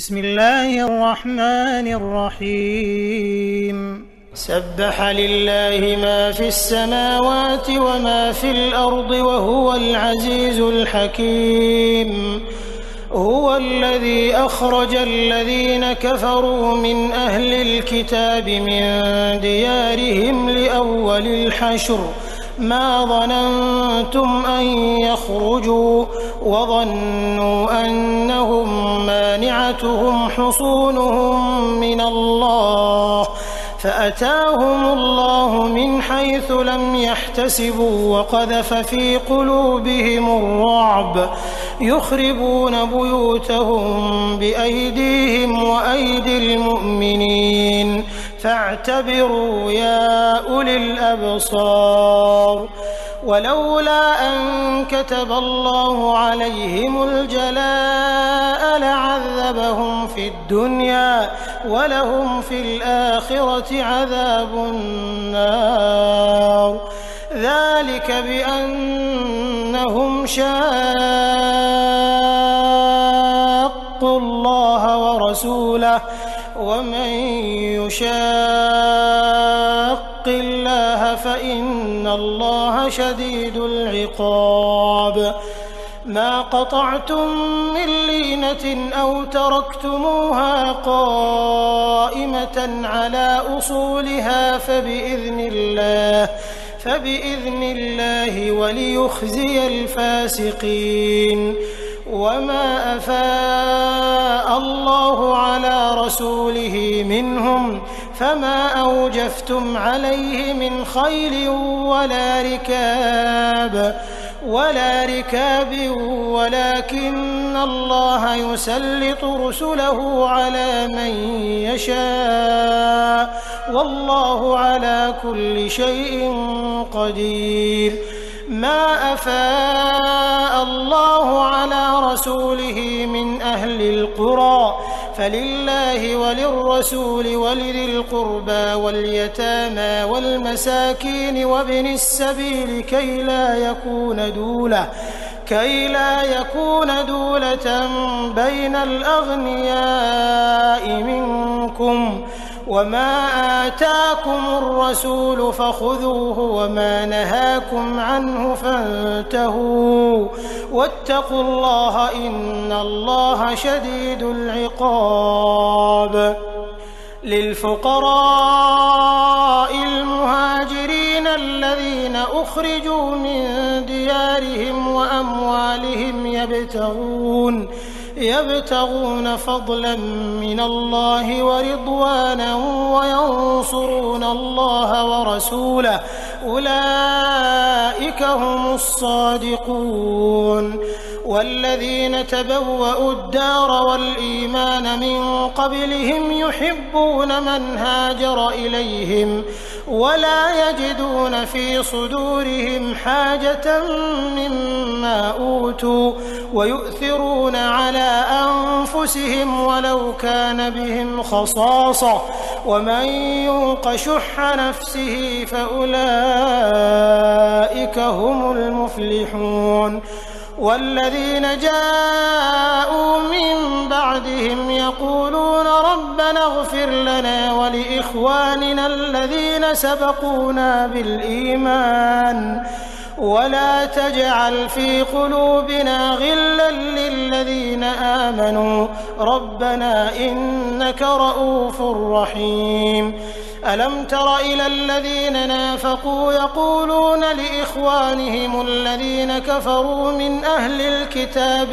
بسم الله الرحمن الرحيم سبح لله ما في السماوات وما في الأرض وهو العزيز الحكيم هو الذي أخرج الذين كفروا من أهل الكتاب من ديارهم لأول الحشر ما ظننتم أن يخرجوا وظنوا أنهم مانعتهم حصونهم من الله فأتاهم الله من حيث لم يحتسبوا وقذف في قلوبهم الرعب يخربون بيوتهم بأيديهم وأيدي المؤمنين فاعتبروا يا أولي الأبصار ولولا أن كتب الله عليهم الجلاء لعذبهم في الدنيا ولهم في الآخرة عذاب النار ذلك بأنهم شاقوا الله ورسوله ومن يشاق الله فإن الله شديد العقاب ما قطعتم من لينة أو تركتموها قائمة على أصولها فبإذن الله وليخزي الفاسقين وما أفاء الله على رسوله منهم فما أوجفتم عليه من خيل ولا ركاب ولكن الله يسلط رسله على من يشاء والله على كل شيء قدير ما أفاء الله على رسوله من أهل القرى فلله وللرسول ولذي القربى واليتامى والمساكين وابن السبيل كي لا يكون دولة بين الأغنياء منكم وما آتاكم الرسول فخذوه وما نهاكم عنه فانتهوا واتقوا الله إن الله شديد العقاب للفقراء المهاجرين الذين أخرجوا من ديارهم وأموالهم يبتغون فضلا من الله ورضوانا وينصرون الله ورسوله أولئك هم الصادقون والذين تبوأوا الدار والإيمان من قبلهم يحبون من هاجر إليهم ولا يجدون في صدورهم حاجة مما أوتوا ويؤثرون على أنفسهم ولو كان بهم خصاصة ومن يوق شح نفسه فأولئك هم المفلحون والذين جاءوا من بعدهم يقولون ربنا اغفر لنا ولإخواننا الذين سبقونا بالإيمان ولا تجعل في قلوبنا غلا للذين آمنوا ربنا إنك رؤوف رحيم ألم تر إلى الذين نافقوا يقولون لإخوانهم الذين كفروا من أهل الكتاب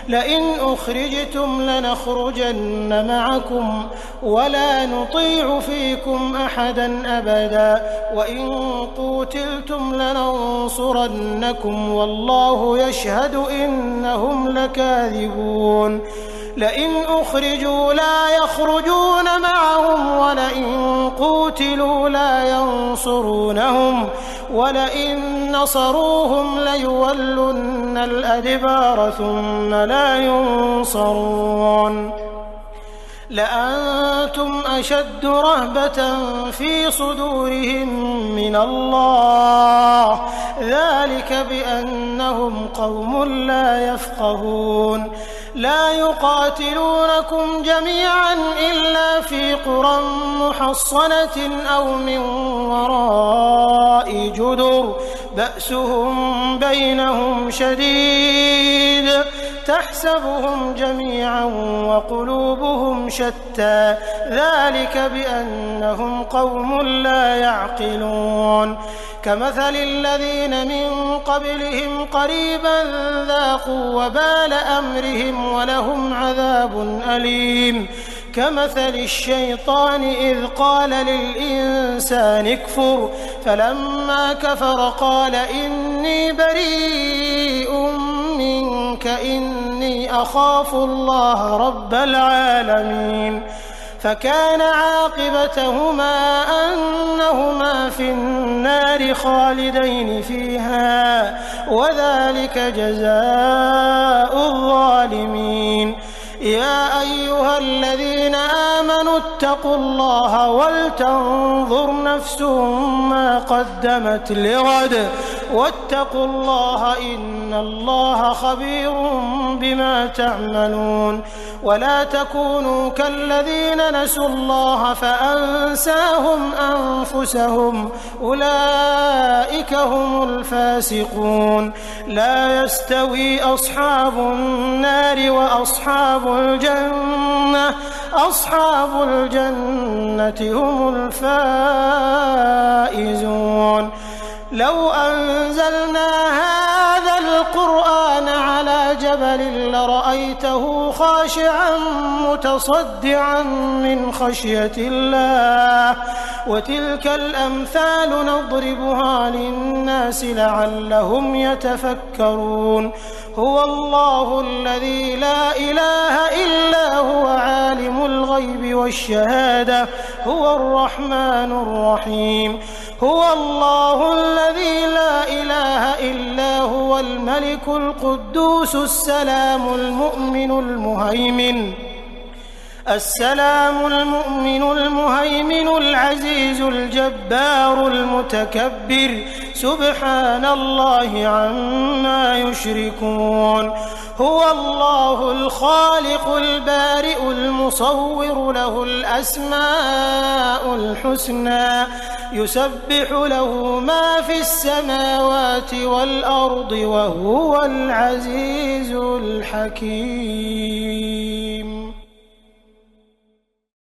لئن أخرجتم لنخرجن معكم ولا نطيع فيكم أحدا أبدا وإن قوتلتم لننصرنكم والله يشهد إنهم لكاذبون لئن أخرجوا لا يخرجون معهم ولئن قوتلوا لا ينصرونهم ولئن نصروهم ليولن الأدبار ثم لا ينصرون لأنتم أشد رهبة في صدورهم من الله، ذلك بأنهم قوم لا يفقهون. لا يقاتلونكم جميعا إلا في قرى محصنة أو من وراء جدر بأسهم بينهم شديد، تحسبهم جميعا وقلوبهم شتى، ذلك بأنهم قوم لا يعقلون. كمثل الذين من قبلهم قريبا ذاقوا وبال أمرهم ولهم عذاب أليم. كمثل الشيطان إذ قال للإنسان اكفر فلما كفر قال إني بريء منك إني أخاف الله رب العالمين. فكان عاقبتهما أنهما في النار خالدين فيها، وذلك جزاء الظالمين. يا أيها الذين آمنوا اتقوا الله ولتنظر نفس ما قدمت لغد واتقوا الله إن الله خبير بما تعملون. ولا تكونوا كالذين نسوا الله فأنساهم أنفسهم أولئك هم الفاسقون. لا يستوي أصحاب النار وأصحاب الجنة، أصحاب الجنة هم الفائزون. لو أنزلنا هذا القرآن على جبل لرأيته خاشعا متصدعا من خشية الله، وتلك الأمثال نضربها للناس لعلهم يتفكرون. هو الله الذي لا إله إلا هو عالم الغيب والشهادة، هو الرحمن الرحيم. هو الله الذي لا إله إلا هو الملك القدوس السلام المؤمن المهيمن العزيز الجبار المتكبر، سبحان الله عما يشركون. هو الله الخالق البارئ المصور، له الأسماء الحسنى، يسبح له ما في السماوات والأرض، وهو العزيز الحكيم.